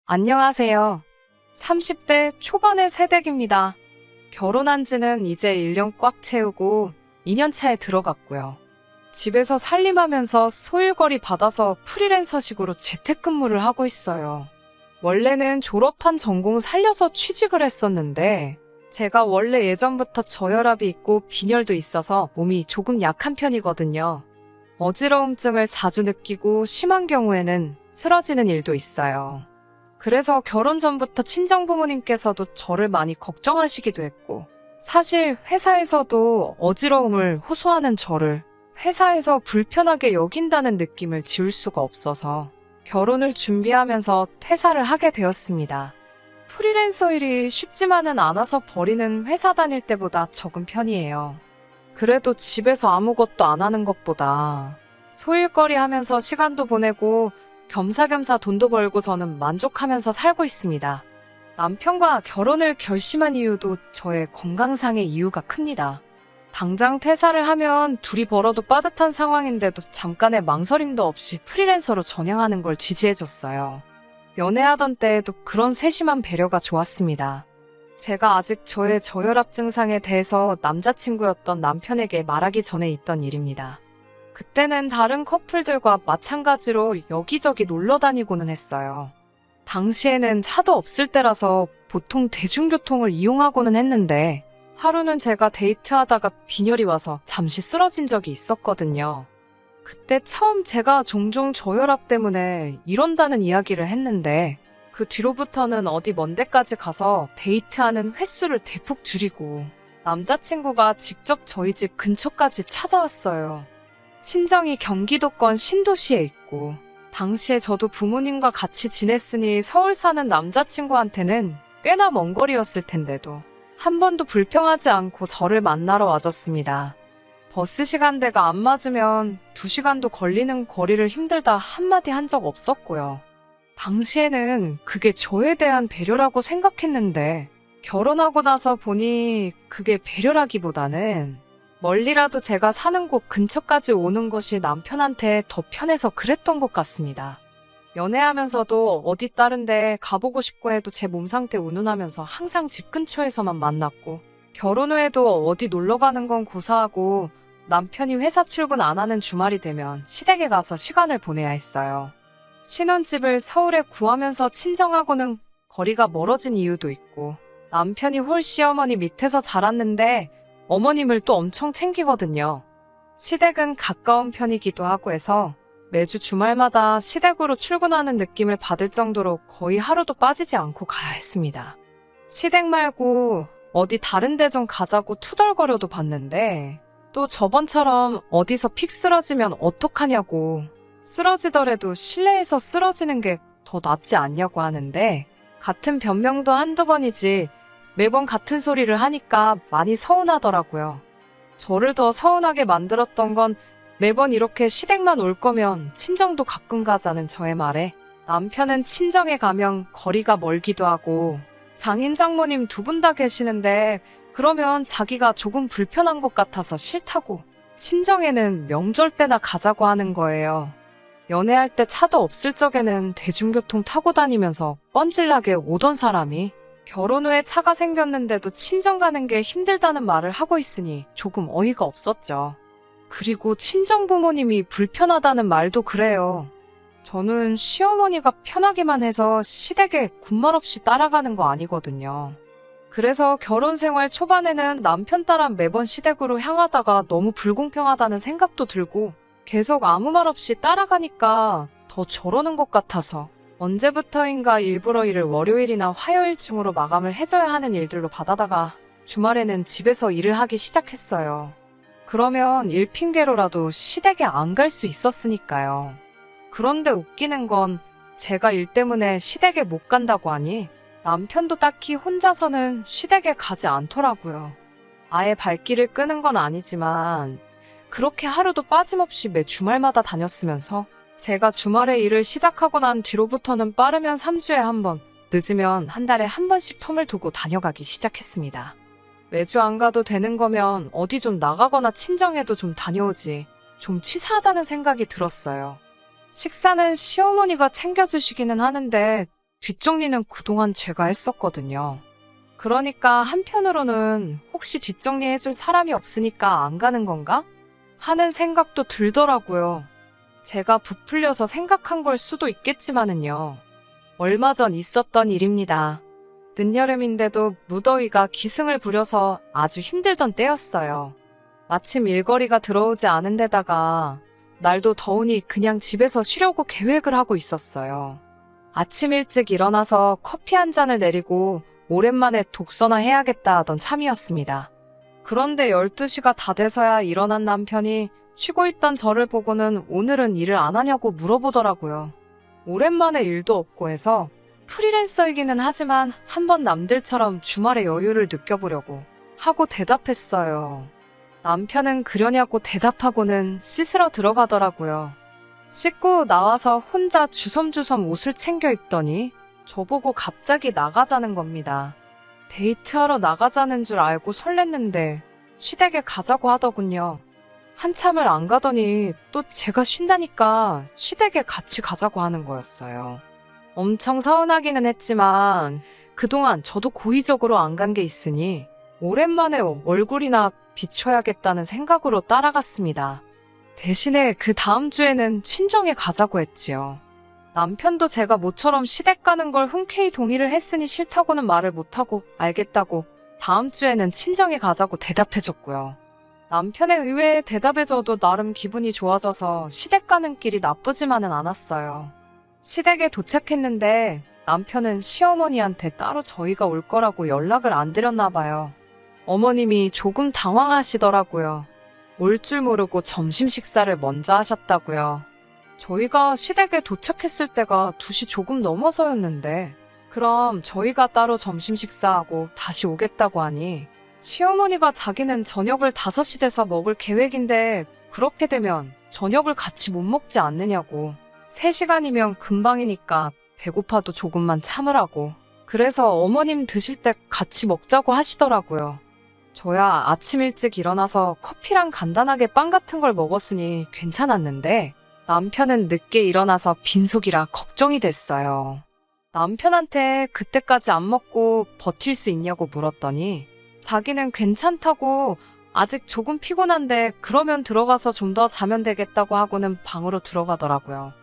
안녕하세요. 30대 초반의 새댁입니다. 결혼한 지는 이제 1년 꽉 채우고 2년 차에 들어갔고요. 집에서 살림하면서 소일거리 받아서 프리랜서식으로 재택근무를 하고 있어요. 원래는 졸업한 전공 살려서 취직을 했었는데 제가 원래 예전부터 저혈압이 있고 빈혈도 있어서 몸이 조금 약한 편이거든요. 어지러움증을 자주 느끼고 심한 경우에는 쓰러지는 일도 있어요. 그래서 결혼 전부터 친정부모님께서도 저를 많이 걱정하시기도 했고, 사실 회사에서도 어지러움을 호소하는 저를 회사에서 불편하게 여긴다는 느낌을 지울 수가 없어서 결혼을 준비하면서 퇴사를 하게 되었습니다. 프리랜서 일이 쉽지만은 않아서 버리는 회사 다닐 때보다 적은 편이에요. 그래도 집에서 아무것도 안 하는 것보다 소일거리 하면서 시간도 보내고 겸사겸사 돈도 벌고 저는 만족하면서 살고 있습니다. 남편과 결혼을 결심한 이유도 저의 건강상의 이유가 큽니다. 당장 퇴사를 하면 둘이 벌어도 빠듯한 상황인데도 잠깐의 망설임도 없이 프리랜서로 전향하는 걸 지지해줬어요. 연애하던 때에도 그런 세심한 배려가 좋았습니다. 제가 아직 저의 저혈압 증상에 대해서 남자친구였던 남편에게 말하기 전에 있던 일입니다. 그때는 다른 커플들과 마찬가지로 여기저기 놀러 다니고는 했어요. 당시에는 차도 없을 때라서 보통 대중교통을 이용하고는 했는데 하루는 제가 데이트하다가 빈혈이 와서 잠시 쓰러진 적이 있었거든요. 그때 처음 제가 종종 저혈압 때문에 이런다는 이야기를 했는데 그 뒤로부터는 어디 먼 데까지 가서 데이트하는 횟수를 대폭 줄이고 남자친구가 직접 저희 집 근처까지 찾아왔어요. 친정이 경기도권 신도시에 있고 당시에 저도 부모님과 같이 지냈으니 서울 사는 남자친구한테는 꽤나 먼 거리였을 텐데도 한 번도 불평하지 않고 저를 만나러 와줬습니다. 버스 시간대가 안 맞으면 2시간도 걸리는 거리를 힘들다 한마디 한 적 없었고요. 당시에는 그게 저에 대한 배려라고 생각했는데 결혼하고 나서 보니 그게 배려라기보다는 멀리라도 제가 사는 곳 근처까지 오는 것이 남편한테 더 편해서 그랬던 것 같습니다. 연애하면서도 어디 다른 데 가보고 싶고 해도 제 몸 상태 운운하면서 항상 집 근처에서만 만났고 결혼 후에도 어디 놀러 가는 건 고사하고 남편이 회사 출근 안 하는 주말이 되면 시댁에 가서 시간을 보내야 했어요. 신혼집을 서울에 구하면서 친정하고는 거리가 멀어진 이유도 있고 남편이 홀 시어머니 밑에서 자랐는데 어머님을 또 엄청 챙기거든요. 시댁은 가까운 편이기도 하고 해서 매주 주말마다 시댁으로 출근하는 느낌을 받을 정도로 거의 하루도 빠지지 않고 가야 했습니다. 시댁 말고 어디 다른 데 좀 가자고 투덜거려도 봤는데 또 저번처럼 어디서 픽 쓰러지면 어떡하냐고 쓰러지더라도 실내에서 쓰러지는 게 더 낫지 않냐고 하는데 같은 변명도 한두 번이지 매번 같은 소리를 하니까 많이 서운하더라고요. 저를 더 서운하게 만들었던 건 매번 이렇게 시댁만 올 거면 친정도 가끔 가자는 저의 말에 남편은 친정에 가면 거리가 멀기도 하고 장인 장모님 2분 다 계시는데 그러면 자기가 조금 불편한 것 같아서 싫다고 친정에는 명절 때나 가자고 하는 거예요. 연애할 때 차도 없을 적에는 대중교통 타고 다니면서 뻔질나게 오던 사람이 결혼 후에 차가 생겼는데도 친정 가는 게 힘들다는 말을 하고 있으니 조금 어이가 없었죠. 그리고 친정 부모님이 불편하다는 말도 그래요. 저는 시어머니가 편하기만 해서 시댁에 군말 없이 따라가는 거 아니거든요. 그래서 결혼 생활 초반에는 남편 따라 매번 시댁으로 향하다가 너무 불공평하다는 생각도 들고 계속 아무 말 없이 따라가니까 더 저러는 것 같아서 언제부터인가 일부러 일을 월요일이나 화요일쯤으로 마감을 해줘야 하는 일들로 받아다가 주말에는 집에서 일을 하기 시작했어요. 그러면 일 핑계로라도 시댁에 안 갈 수 있었으니까요. 그런데 웃기는 건 제가 일 때문에 시댁에 못 간다고 하니 남편도 딱히 혼자서는 시댁에 가지 않더라고요. 아예 발길을 끄는 건 아니지만 그렇게 하루도 빠짐없이 매 주말마다 다녔으면서 제가 주말에 일을 시작하고 난 뒤로부터는 빠르면 3주에 한 번, 늦으면 한 달에 한 번씩 텀을 두고 다녀가기 시작했습니다. 매주 안 가도 되는 거면 어디 좀 나가거나 친정에도 좀 다녀오지. 좀 치사하다는 생각이 들었어요. 식사는 시어머니가 챙겨주시기는 하는데 뒷정리는 그동안 제가 했었거든요. 그러니까 한편으로는 혹시 뒷정리해줄 사람이 없으니까 안 가는 건가? 하는 생각도 들더라고요. 제가 부풀려서 생각한 걸 수도 있겠지만은요. 얼마 전 있었던 일입니다. 늦여름인데도 무더위가 기승을 부려서 아주 힘들던 때였어요. 마침 일거리가 들어오지 않은 데다가 날도 더우니 그냥 집에서 쉬려고 계획을 하고 있었어요. 아침 일찍 일어나서 커피 한 잔을 내리고 오랜만에 독서나 해야겠다 하던 참이었습니다. 그런데 12시가 다 돼서야 일어난 남편이 쉬고 있던 저를 보고는 오늘은 일을 안 하냐고 물어보더라고요. 오랜만에 일도 없고 해서 프리랜서이기는 하지만 한번 남들처럼 주말의 여유를 느껴보려고 하고 대답했어요. 남편은 그러냐고 대답하고는 씻으러 들어가더라고요. 씻고 나와서 혼자 주섬주섬 옷을 챙겨 입더니 저보고 갑자기 나가자는 겁니다. 데이트하러 나가자는 줄 알고 설렜는데 시댁에 가자고 하더군요. 한참을 안 가더니 또 제가 쉰다니까 시댁에 같이 가자고 하는 거였어요. 엄청 서운하기는 했지만 그동안 저도 고의적으로 안 간 게 있으니 오랜만에 얼굴이나 비춰야겠다는 생각으로 따라갔습니다. 대신에 그 다음 주에는 친정에 가자고 했지요. 남편도 제가 모처럼 시댁 가는 걸 흔쾌히 동의를 했으니 싫다고는 말을 못하고 알겠다고 다음 주에는 친정에 가자고 대답해줬고요. 남편의 의외의 대답에 저도 나름 기분이 좋아져서 시댁 가는 길이 나쁘지만은 않았어요. 시댁에 도착했는데 남편은 시어머니한테 따로 저희가 올 거라고 연락을 안 드렸나 봐요. 어머님이 조금 당황하시더라고요. 올 줄 모르고 점심 식사를 먼저 하셨다고요. 저희가 시댁에 도착했을 때가 2시 조금 넘어서였는데 그럼 저희가 따로 점심 식사하고 다시 오겠다고 하니 시어머니가 자기는 저녁을 5시 돼서 먹을 계획인데 그렇게 되면 저녁을 같이 못 먹지 않느냐고 3시간이면 금방이니까 배고파도 조금만 참으라고 그래서 어머님 드실 때 같이 먹자고 하시더라고요. 저야 아침 일찍 일어나서 커피랑 간단하게 빵 같은 걸 먹었으니 괜찮았는데 남편은 늦게 일어나서 빈속이라 걱정이 됐어요. 남편한테 그때까지 안 먹고 버틸 수 있냐고 물었더니 자기는 괜찮다고 아직 조금 피곤한데 그러면 들어가서 좀 더 자면 되겠다고 하고는 방으로 들어가더라고요.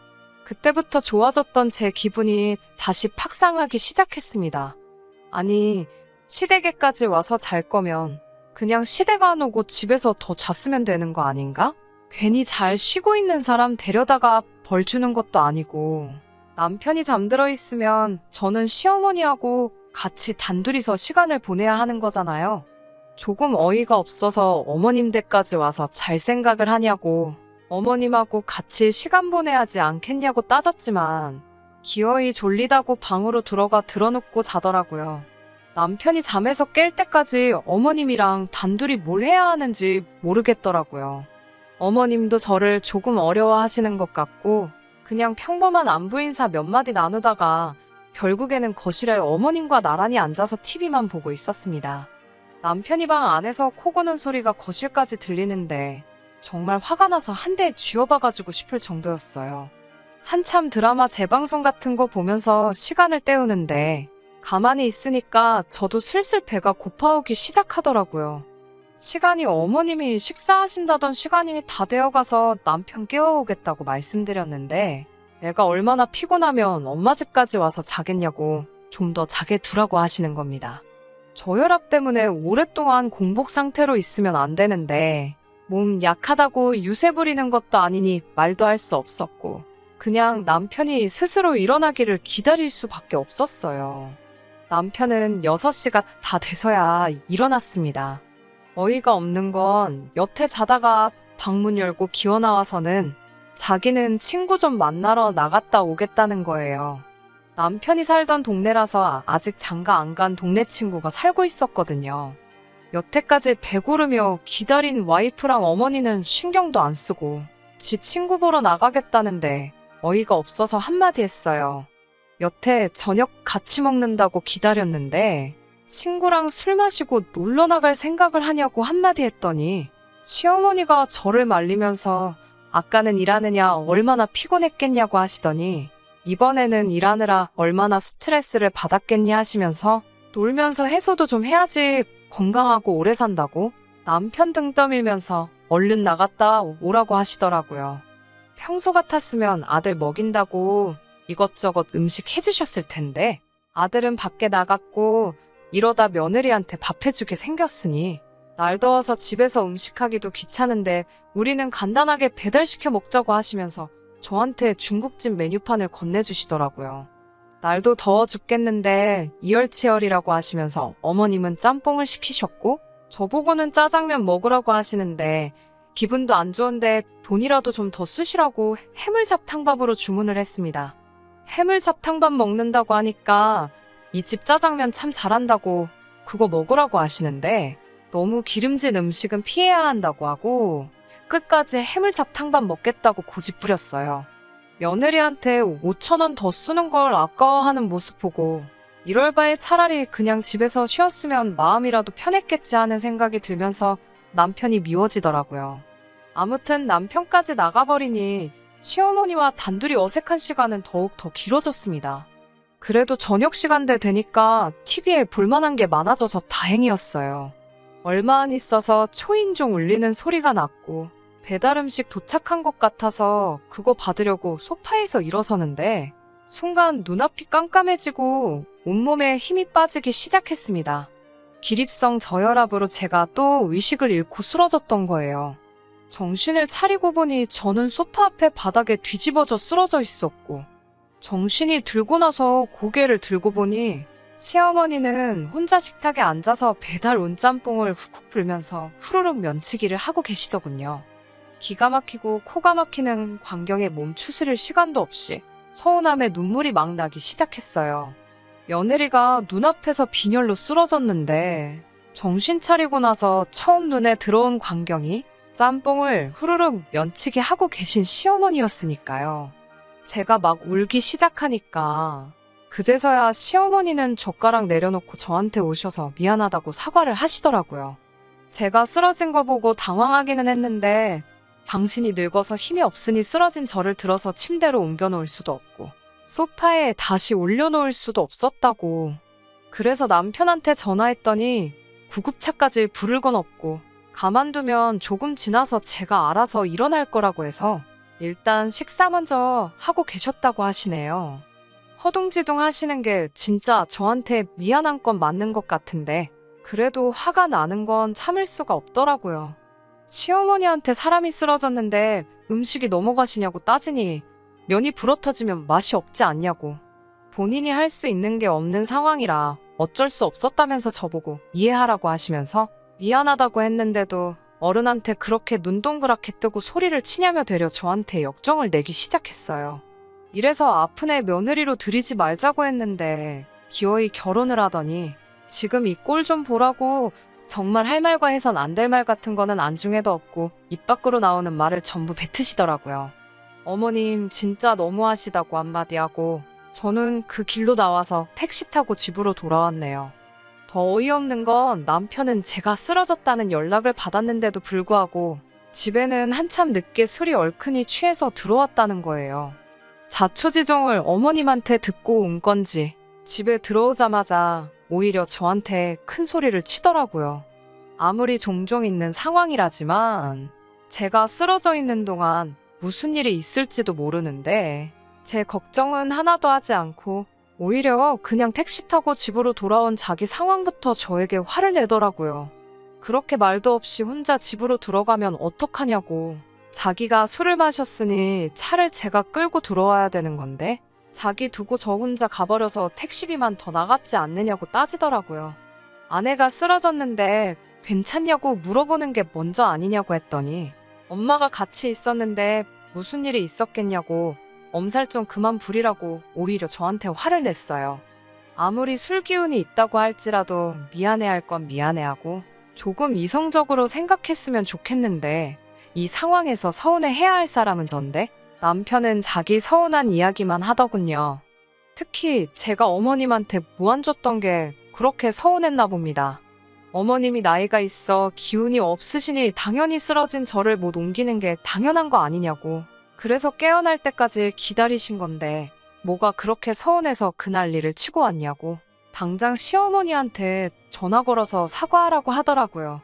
그때부터 좋아졌던 제 기분이 다시 팍상하기 시작했습니다. 아니, 시댁에까지 와서 잘 거면 그냥 시댁 안 오고 집에서 더 잤으면 되는 거 아닌가? 괜히 잘 쉬고 있는 사람 데려다가 벌 주는 것도 아니고 남편이 잠들어 있으면 저는 시어머니하고 같이 단둘이서 시간을 보내야 하는 거잖아요. 조금 어이가 없어서 어머님 댁까지 와서 잘 생각을 하냐고 어머님하고 같이 시간 보내야지 않겠냐고 따졌지만 기어이 졸리다고 방으로 들어가 드러눕고 자더라고요. 남편이 잠에서 깰 때까지 어머님이랑 단둘이 뭘 해야 하는지 모르겠더라고요. 어머님도 저를 조금 어려워하시는 것 같고 그냥 평범한 안부 인사 몇 마디 나누다가 결국에는 거실에 어머님과 나란히 앉아서 TV만 보고 있었습니다. 남편이 방 안에서 코 고는 소리가 거실까지 들리는데 정말 화가 나서 한 대 쥐어박아주고 싶을 정도였어요. 한참 드라마 재방송 같은 거 보면서 시간을 때우는데 가만히 있으니까 저도 슬슬 배가 고파오기 시작하더라고요. 시간이 어머님이 식사하신다던 시간이 다 되어가서 남편 깨워오겠다고 말씀드렸는데 애가 얼마나 피곤하면 엄마 집까지 와서 자겠냐고 좀 더 자게 두라고 하시는 겁니다. 저혈압 때문에 오랫동안 공복 상태로 있으면 안 되는데 몸 약하다고 유세 부리는 것도 아니니 말도 할 수 없었고 그냥 남편이 스스로 일어나기를 기다릴 수밖에 없었어요. 남편은 6시가 다 돼서야 일어났습니다. 어이가 없는 건 여태 자다가 방문 열고 기어 나와서는 자기는 친구 좀 만나러 나갔다 오겠다는 거예요. 남편이 살던 동네라서 아직 장가 안 간 동네 친구가 살고 있었거든요. 여태까지 배고르며 기다린 와이프랑 어머니는 신경도 안 쓰고 지 친구 보러 나가겠다는데 어이가 없어서 한마디 했어요. 여태 저녁 같이 먹는다고 기다렸는데 친구랑 술 마시고 놀러 나갈 생각을 하냐고 한마디 했더니 시어머니가 저를 말리면서 아까는 일하느냐 얼마나 피곤했겠냐고 하시더니 이번에는 일하느라 얼마나 스트레스를 받았겠니 하시면서 놀면서 해소도 좀 해야지 건강하고 오래 산다고 남편 등 떠밀면서 얼른 나갔다 오라고 하시더라고요. 평소 같았으면 아들 먹인다고 이것저것 음식 해주셨을 텐데 아들은 밖에 나갔고 이러다 며느리한테 밥 해주게 생겼으니 날 더워서 집에서 음식하기도 귀찮은데 우리는 간단하게 배달시켜 먹자고 하시면서 저한테 중국집 메뉴판을 건네주시더라고요. 날도 더워 죽겠는데 이열치열이라고 하시면서 어머님은 짬뽕을 시키셨고 저보고는 짜장면 먹으라고 하시는데 기분도 안 좋은데 돈이라도 좀 더 쓰시라고 해물잡탕밥으로 주문을 했습니다. 해물잡탕밥 먹는다고 하니까 이 집 짜장면 참 잘한다고 그거 먹으라고 하시는데 너무 기름진 음식은 피해야 한다고 하고 끝까지 해물잡탕밥 먹겠다고 고집 부렸어요. 며느리한테 5,000원 더 쓰는 걸 아까워하는 모습 보고 이럴 바에 차라리 그냥 집에서 쉬었으면 마음이라도 편했겠지 하는 생각이 들면서 남편이 미워지더라고요. 아무튼 남편까지 나가버리니 시어머니와 단둘이 어색한 시간은 더욱 더 길어졌습니다. 그래도 저녁 시간대 되니까 TV에 볼만한 게 많아져서 다행이었어요. 얼마 안 있어서 초인종 울리는 소리가 났고 배달 음식 도착한 것 같아서 그거 받으려고 소파에서 일어서는데 순간 눈앞이 깜깜해지고 온몸에 힘이 빠지기 시작했습니다. 기립성 저혈압으로 제가 또 의식을 잃고 쓰러졌던 거예요. 정신을 차리고 보니 저는 소파 앞에 바닥에 뒤집어져 쓰러져 있었고 정신이 들고 나서 고개를 들고 보니 시어머니는 혼자 식탁에 앉아서 배달 온 짬뽕을 훅훅 불면서 후루룩 면치기를 하고 계시더군요. 기가 막히고 코가 막히는 광경에 몸 추스릴 시간도 없이 서운함에 눈물이 막 나기 시작했어요. 며느리가 눈앞에서 빈혈로 쓰러졌는데 정신 차리고 나서 처음 눈에 들어온 광경이 짬뽕을 후루룩 면치기 하고 계신 시어머니였으니까요. 제가 막 울기 시작하니까 그제서야 시어머니는 젓가락 내려놓고 저한테 오셔서 미안하다고 사과를 하시더라고요. 제가 쓰러진 거 보고 당황하기는 했는데 당신이 늙어서 힘이 없으니 쓰러진 저를 들어서 침대로 옮겨놓을 수도 없고 소파에 다시 올려놓을 수도 없었다고. 그래서 남편한테 전화했더니 구급차까지 부를 건 없고 가만두면 조금 지나서 제가 알아서 일어날 거라고 해서 일단 식사 먼저 하고 계셨다고 하시네요. 허둥지둥 하시는 게 진짜 저한테 미안한 건 맞는 것 같은데 그래도 화가 나는 건 참을 수가 없더라고요. 시어머니한테 사람이 쓰러졌는데 음식이 넘어가시냐고 따지니 면이 불어터지면 맛이 없지 않냐고. 본인이 할 수 있는 게 없는 상황이라 어쩔 수 없었다면서 저보고 이해하라고 하시면서 미안하다고 했는데도 어른한테 그렇게 눈 동그랗게 뜨고 소리를 치냐며 되려 저한테 역정을 내기 시작했어요. 이래서 아픈 애 며느리로 들이지 말자고 했는데 기어이 결혼을 하더니 지금 이 꼴 좀 보라고 정말 할 말과 해선 안 될 말 같은 거는 안중에도 없고 입 밖으로 나오는 말을 전부 뱉으시더라고요. 어머님 진짜 너무하시다고 한마디 하고 저는 그 길로 나와서 택시 타고 집으로 돌아왔네요. 더 어이없는 건 남편은 제가 쓰러졌다는 연락을 받았는데도 불구하고 집에는 한참 늦게 술이 얼큰이 취해서 들어왔다는 거예요. 자초지종을 어머님한테 듣고 온 건지 집에 들어오자마자 오히려 저한테 큰 소리를 치더라고요. 아무리 종종 있는 상황이라지만 제가 쓰러져 있는 동안 무슨 일이 있을지도 모르는데 제 걱정은 하나도 하지 않고 오히려 그냥 택시 타고 집으로 돌아온 자기 상황부터 저에게 화를 내더라고요. 그렇게 말도 없이 혼자 집으로 들어가면 어떡하냐고. 자기가 술을 마셨으니 차를 제가 끌고 들어와야 되는 건데 자기 두고 저 혼자 가버려서 택시비만 더 나갔지 않느냐고 따지더라고요. 아내가 쓰러졌는데 괜찮냐고 물어보는 게 먼저 아니냐고 했더니 엄마가 같이 있었는데 무슨 일이 있었겠냐고 엄살 좀 그만 부리라고 오히려 저한테 화를 냈어요. 아무리 술 기운이 있다고 할지라도 미안해할 건 미안해하고 조금 이성적으로 생각했으면 좋겠는데 이 상황에서 서운해해야 할 사람은 전데 남편은 자기 서운한 이야기만 하더군요. 특히 제가 어머님한테 무안 줬던 게 그렇게 서운했나 봅니다. 어머님이 나이가 있어 기운이 없으시니 당연히 쓰러진 저를 못 옮기는 게 당연한 거 아니냐고. 그래서 깨어날 때까지 기다리신 건데 뭐가 그렇게 서운해서 그 난리를 치고 왔냐고. 당장 시어머니한테 전화 걸어서 사과하라고 하더라고요.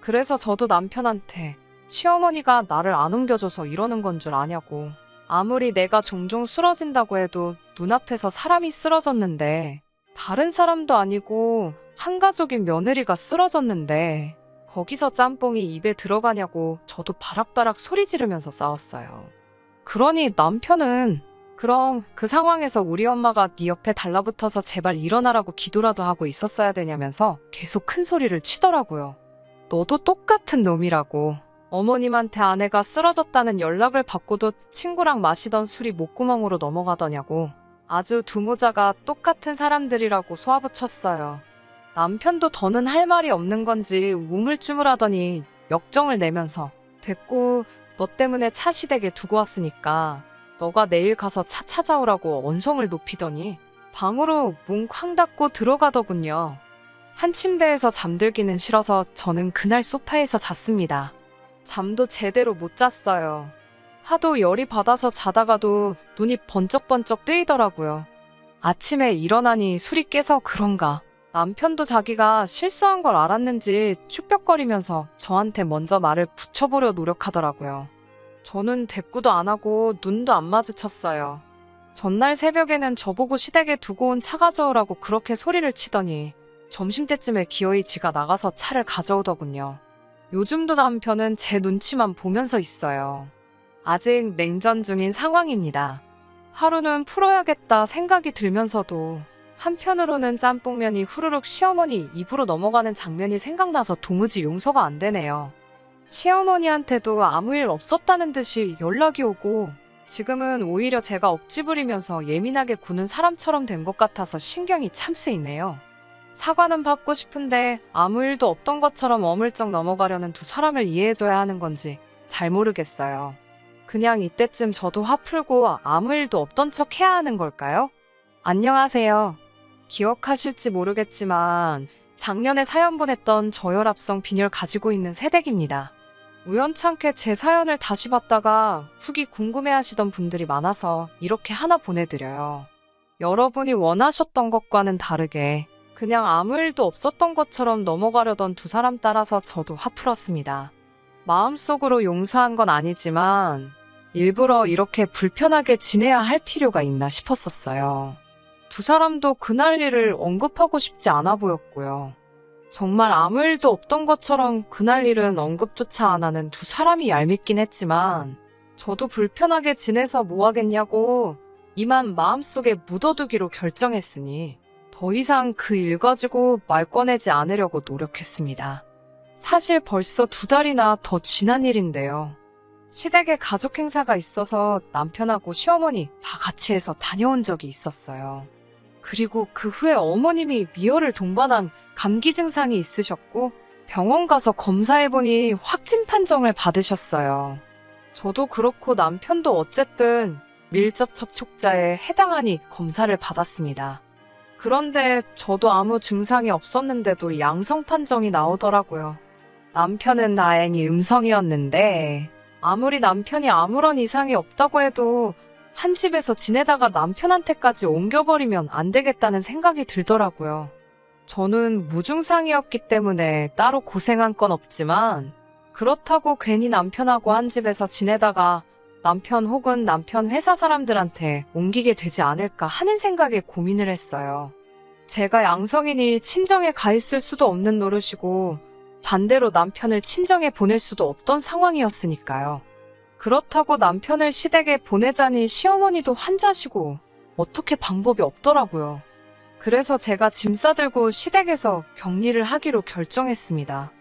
그래서 저도 남편한테 시어머니가 나를 안 옮겨줘서 이러는 건 줄 아냐고. 아무리 내가 종종 쓰러진다고 해도 눈앞에서 사람이 쓰러졌는데, 다른 사람도 아니고 한 가족인 며느리가 쓰러졌는데 거기서 짬뽕이 입에 들어가냐고 저도 바락바락 소리 지르면서 싸웠어요. 그러니 남편은 그럼 그 상황에서 우리 엄마가 네 옆에 달라붙어서 제발 일어나라고 기도라도 하고 있었어야 되냐면서 계속 큰 소리를 치더라고요. 너도 똑같은 놈이라고. 어머님한테 아내가 쓰러졌다는 연락을 받고도 친구랑 마시던 술이 목구멍으로 넘어가더냐고. 아주 두 모자가 똑같은 사람들이라고 쏘아붙였어요. 남편도 더는 할 말이 없는 건지 우물쭈물하더니 역정을 내면서 됐고, 너 때문에 차 시댁에 두고 왔으니까 너가 내일 가서 차 찾아오라고 언성을 높이더니 방으로 문 쾅 닫고 들어가더군요. 한 침대에서 잠들기는 싫어서 저는 그날 소파에서 잤습니다. 잠도 제대로 못 잤어요. 하도 열이 받아서 자다가도 눈이 번쩍번쩍 뜨이더라고요. 아침에 일어나니 술이 깨서 그런가. 남편도 자기가 실수한 걸 알았는지 축벽거리면서 저한테 먼저 말을 붙여보려 노력하더라고요. 저는 대꾸도 안 하고 눈도 안 마주쳤어요. 전날 새벽에는 저보고 시댁에 두고 온 차 가져오라고 그렇게 소리를 치더니 점심때쯤에 기어이 지가 나가서 차를 가져오더군요. 요즘도 남편은 제 눈치만 보면서 있어요. 아직 냉전 중인 상황입니다. 하루는 풀어야겠다 생각이 들면서도 한편으로는 짬뽕면이 후루룩 시어머니 입으로 넘어가는 장면이 생각나서 도무지 용서가 안 되네요. 시어머니한테도 아무 일 없었다는 듯이 연락이 오고 지금은 오히려 제가 억지 부리면서 예민하게 구는 사람처럼 된 것 같아서 신경이 참 쓰이네요. 사과는 받고 싶은데 아무 일도 없던 것처럼 어물쩍 넘어가려는 두 사람을 이해해줘야 하는 건지 잘 모르겠어요. 그냥 이때쯤 저도 화 풀고 아무 일도 없던 척 해야 하는 걸까요? 안녕하세요. 기억하실지 모르겠지만 작년에 사연 보냈던 저혈압성 빈혈 가지고 있는 새댁입니다. 우연찮게 제 사연을 다시 봤다가 후기 궁금해하시던 분들이 많아서 이렇게 하나 보내드려요. 여러분이 원하셨던 것과는 다르게 그냥 아무 일도 없었던 것처럼 넘어가려던 두 사람 따라서 저도 화 풀었습니다. 마음속으로 용서한 건 아니지만 일부러 이렇게 불편하게 지내야 할 필요가 있나 싶었었어요. 두 사람도 그날 일을 언급하고 싶지 않아 보였고요. 정말 아무 일도 없던 것처럼 그날 일은 언급조차 안 하는 두 사람이 얄밉긴 했지만 저도 불편하게 지내서 뭐 하겠냐고 이만 마음속에 묻어두기로 결정했으니 더 이상 그 일 가지고 말 꺼내지 않으려고 노력했습니다. 사실 벌써 2달이나 더 지난 일인데요. 시댁에 가족 행사가 있어서 남편하고 시어머니 다 같이 해서 다녀온 적이 있었어요. 그리고 그 후에 어머님이 미열을 동반한 감기 증상이 있으셨고 병원 가서 검사해보니 확진 판정을 받으셨어요. 저도 그렇고 남편도 어쨌든 밀접 접촉자에 해당하니 검사를 받았습니다. 그런데 저도 아무 증상이 없었는데도 양성 판정이 나오더라고요. 남편은 다행히 음성이었는데 아무리 남편이 아무런 이상이 없다고 해도 한 집에서 지내다가 남편한테까지 옮겨버리면 안 되겠다는 생각이 들더라고요. 저는 무증상이었기 때문에 따로 고생한 건 없지만 그렇다고 괜히 남편하고 한 집에서 지내다가 남편 혹은 남편 회사 사람들한테 옮기게 되지 않을까 하는 생각에 고민을 했어요. 제가 양성이니 친정에 가 있을 수도 없는 노릇이고 반대로 남편을 친정에 보낼 수도 없던 상황이었으니까요. 그렇다고 남편을 시댁에 보내자니 시어머니도 환자시고 어떻게 방법이 없더라고요. 그래서 제가 짐 싸들고 시댁에서 격리를 하기로 결정했습니다.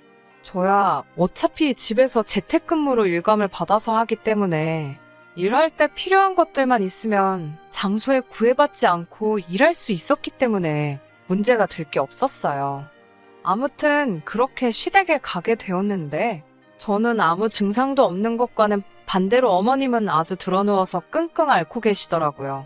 저야 어차피 집에서 재택근무로 일감을 받아서 하기 때문에 일할 때 필요한 것들만 있으면 장소에 구애받지 않고 일할 수 있었기 때문에 문제가 될 게 없었어요. 아무튼 그렇게 시댁에 가게 되었는데 저는 아무 증상도 없는 것과는 반대로 어머님은 아주 드러누워서 끙끙 앓고 계시더라고요.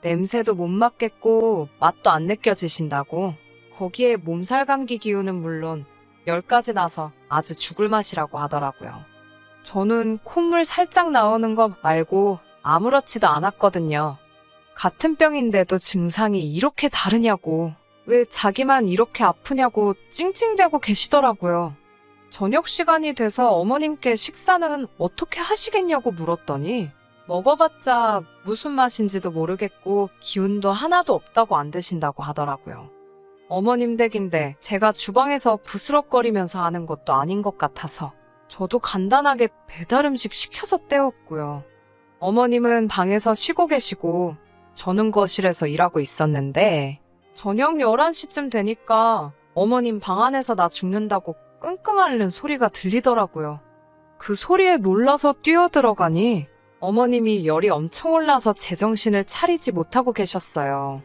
냄새도 못 맡겠고 맛도 안 느껴지신다고. 거기에 몸살 감기 기운은 물론 열까지 나서 아주 죽을 맛이라고 하더라고요. 저는 콧물 살짝 나오는 거 말고 아무렇지도 않았거든요. 같은 병인데도 증상이 이렇게 다르냐고, 왜 자기만 이렇게 아프냐고 찡찡대고 계시더라고요. 저녁 시간이 돼서 어머님께 식사는 어떻게 하시겠냐고 물었더니 먹어봤자 무슨 맛인지도 모르겠고 기운도 하나도 없다고 안 드신다고 하더라고요. 어머님 댁인데 제가 주방에서 부스럭거리면서 하는 것도 아닌 것 같아서 저도 간단하게 배달 음식 시켜서 때웠고요. 어머님은 방에서 쉬고 계시고 저는 거실에서 일하고 있었는데 저녁 11시쯤 되니까 어머님 방 안에서 나 죽는다고 끙끙 앓는 소리가 들리더라고요. 그 소리에 놀라서 뛰어들어가니 어머님이 열이 엄청 올라서 제정신을 차리지 못하고 계셨어요.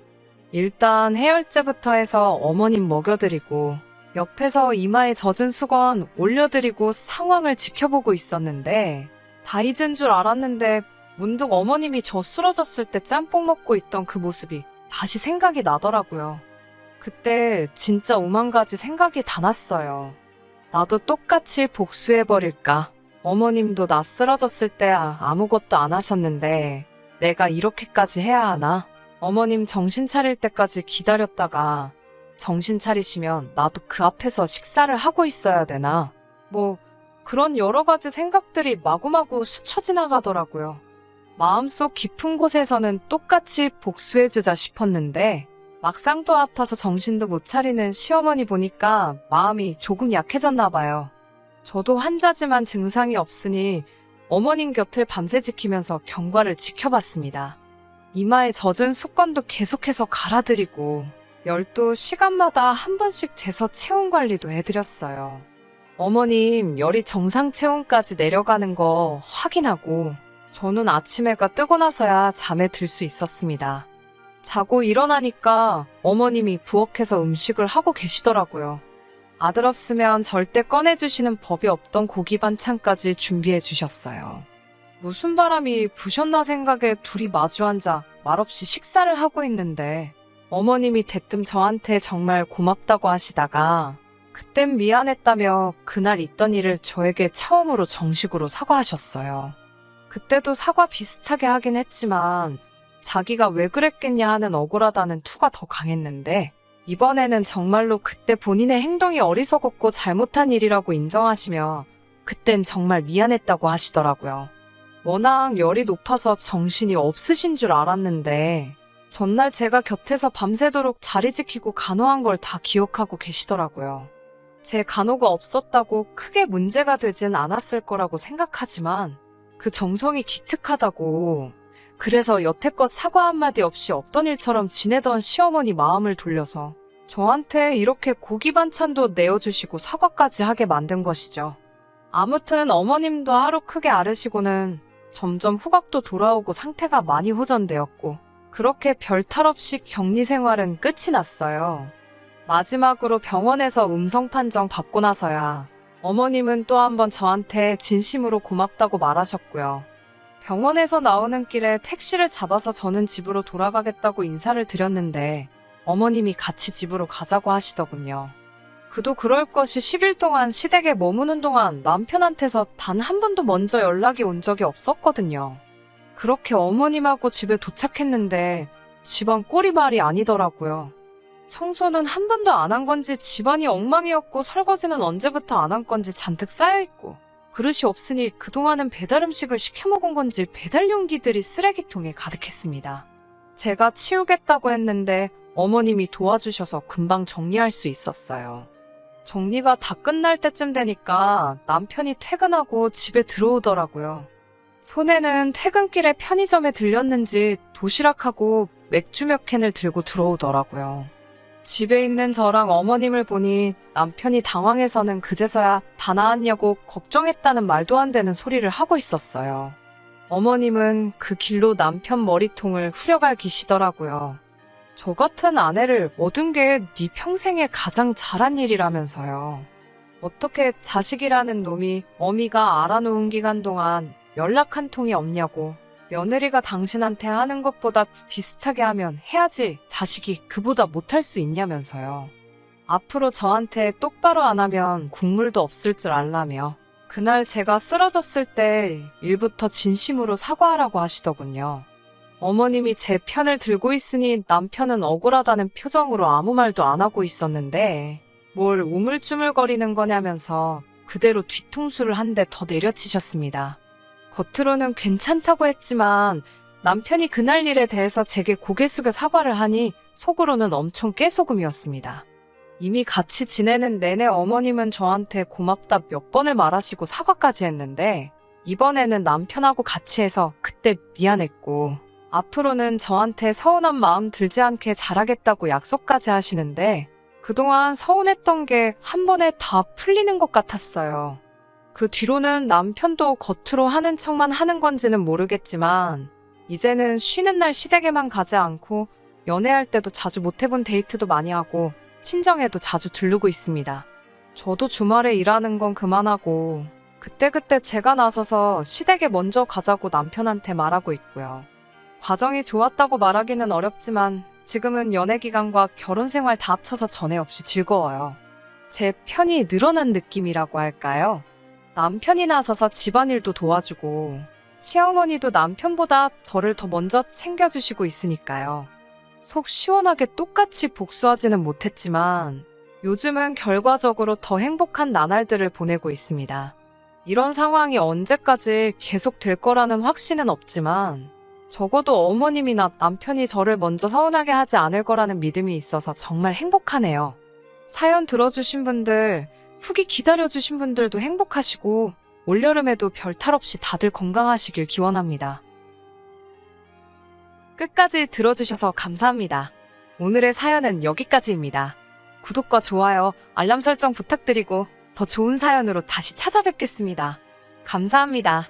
일단 해열제부터 해서 어머님 먹여드리고 옆에서 이마에 젖은 수건 올려드리고 상황을 지켜보고 있었는데 다 잊은 줄 알았는데 문득 어머님이 저 쓰러졌을 때 짬뽕 먹고 있던 그 모습이 다시 생각이 나더라고요. 그때 진짜 오만 가지 생각이 다 났어요. 나도 똑같이 복수해버릴까? 어머님도 나 쓰러졌을 때 아무것도 안 하셨는데 내가 이렇게까지 해야 하나? 어머님 정신 차릴 때까지 기다렸다가 정신 차리시면 나도 그 앞에서 식사를 하고 있어야 되나? 뭐 그런 여러 가지 생각들이 마구마구 스쳐 지나가더라고요. 마음속 깊은 곳에서는 똑같이 복수해주자 싶었는데 막상 또 아파서 정신도 못 차리는 시어머니 보니까 마음이 조금 약해졌나 봐요. 저도 환자지만 증상이 없으니 어머님 곁을 밤새 지키면서 경과를 지켜봤습니다. 이마에 젖은 수건도 계속해서 갈아드리고 열도 시간마다 한 번씩 재서 체온 관리도 해드렸어요. 어머님 열이 정상 체온까지 내려가는 거 확인하고 저는 아침 해가 뜨고 나서야 잠에 들 수 있었습니다. 자고 일어나니까 어머님이 부엌에서 음식을 하고 계시더라고요. 아들 없으면 절대 꺼내주시는 법이 없던 고기 반찬까지 준비해 주셨어요. 무슨 바람이 부셨나 생각에 둘이 마주 앉아 말없이 식사를 하고 있는데 어머님이 대뜸 저한테 정말 고맙다고 하시다가 그땐 미안했다며 그날 있던 일을 저에게 처음으로 정식으로 사과하셨어요. 그때도 사과 비슷하게 하긴 했지만 자기가 왜 그랬겠냐 하는 억울하다는 투가 더 강했는데 이번에는 정말로 그때 본인의 행동이 어리석었고 잘못한 일이라고 인정하시며 그땐 정말 미안했다고 하시더라고요. 워낙 열이 높아서 정신이 없으신 줄 알았는데 전날 제가 곁에서 밤새도록 자리 지키고 간호한 걸 다 기억하고 계시더라고요. 제 간호가 없었다고 크게 문제가 되진 않았을 거라고 생각하지만 그 정성이 기특하다고 그래서 여태껏 사과 한마디 없이 없던 일처럼 지내던 시어머니 마음을 돌려서 저한테 이렇게 고기 반찬도 내어주시고 사과까지 하게 만든 것이죠. 아무튼 어머님도 하루 크게 앓으시고는 점점 후각도 돌아오고 상태가 많이 호전되었고 그렇게 별탈 없이 격리 생활은 끝이 났어요. 마지막으로 병원에서 음성 판정 받고 나서야 어머님은 또 한 번 저한테 진심으로 고맙다고 말하셨고요. 병원에서 나오는 길에 택시를 잡아서 저는 집으로 돌아가겠다고 인사를 드렸는데 어머님이 같이 집으로 가자고 하시더군요. 그도 그럴 것이 10일 동안 시댁에 머무는 동안 남편한테서 단 한 번도 먼저 연락이 온 적이 없었거든요. 그렇게 어머님하고 집에 도착했는데 집안 꼴이말이 아니더라고요. 청소는 한 번도 안 한 건지 집안이 엉망이었고 설거지는 언제부터 안 한 건지 잔뜩 쌓여있고 그릇이 없으니 그동안은 배달 음식을 시켜 먹은 건지 배달 용기들이 쓰레기통에 가득했습니다. 제가 치우겠다고 했는데 어머님이 도와주셔서 금방 정리할 수 있었어요. 정리가 다 끝날 때쯤 되니까 남편이 퇴근하고 집에 들어오더라고요. 손에는 퇴근길에 편의점에 들렸는지 도시락하고 맥주 몇 캔을 들고 들어오더라고요. 집에 있는 저랑 어머님을 보니 남편이 당황해서는 그제서야 다 나았냐고 걱정했다는 말도 안 되는 소리를 하고 있었어요. 어머님은 그 길로 남편 머리통을 후려갈기시더라고요. 저 같은 아내를 얻은 게 네 평생에 가장 잘한 일이라면서요. 어떻게 자식이라는 놈이 어미가 알아놓은 기간 동안 연락 한 통이 없냐고. 며느리가 당신한테 하는 것보다 비슷하게 하면 해야지 자식이 그보다 못할 수 있냐면서요. 앞으로 저한테 똑바로 안 하면 국물도 없을 줄 알라며 그날 제가 쓰러졌을 때 일부터 진심으로 사과하라고 하시더군요. 어머님이 제 편을 들고 있으니 남편은 억울하다는 표정으로 아무 말도 안 하고 있었는데 뭘 우물쭈물거리는 거냐면서 그대로 뒤통수를 한 대 더 내려치셨습니다. 겉으로는 괜찮다고 했지만 남편이 그날 일에 대해서 제게 고개 숙여 사과를 하니 속으로는 엄청 깨소금이었습니다. 이미 같이 지내는 내내 어머님은 저한테 고맙다 몇 번을 말하시고 사과까지 했는데 이번에는 남편하고 같이 해서 그때 미안했고 앞으로는 저한테 서운한 마음 들지 않게 잘하겠다고 약속까지 하시는데 그동안 서운했던 게 한 번에 다 풀리는 것 같았어요. 그 뒤로는 남편도 겉으로 하는 척만 하는 건지는 모르겠지만 이제는 쉬는 날 시댁에만 가지 않고 연애할 때도 자주 못 해본 데이트도 많이 하고 친정에도 자주 들르고 있습니다. 저도 주말에 일하는 건 그만하고 그때그때 제가 나서서 시댁에 먼저 가자고 남편한테 말하고 있고요. 과정이 좋았다고 말하기는 어렵지만 지금은 연애 기간과 결혼 생활 다 합쳐서 전에 없이 즐거워요. 제 편이 늘어난 느낌이라고 할까요? 남편이 나서서 집안일도 도와주고 시어머니도 남편보다 저를 더 먼저 챙겨주시고 있으니까요. 속 시원하게 똑같이 복수하지는 못했지만 요즘은 결과적으로 더 행복한 나날들을 보내고 있습니다. 이런 상황이 언제까지 계속 될 거라는 확신은 없지만 적어도 어머님이나 남편이 저를 먼저 서운하게 하지 않을 거라는 믿음이 있어서 정말 행복하네요. 사연 들어주신 분들, 후기 기다려주신 분들도 행복하시고 올여름에도 별탈 없이 다들 건강하시길 기원합니다. 끝까지 들어주셔서 감사합니다. 오늘의 사연은 여기까지입니다. 구독과 좋아요, 알람 설정 부탁드리고 더 좋은 사연으로 다시 찾아뵙겠습니다. 감사합니다.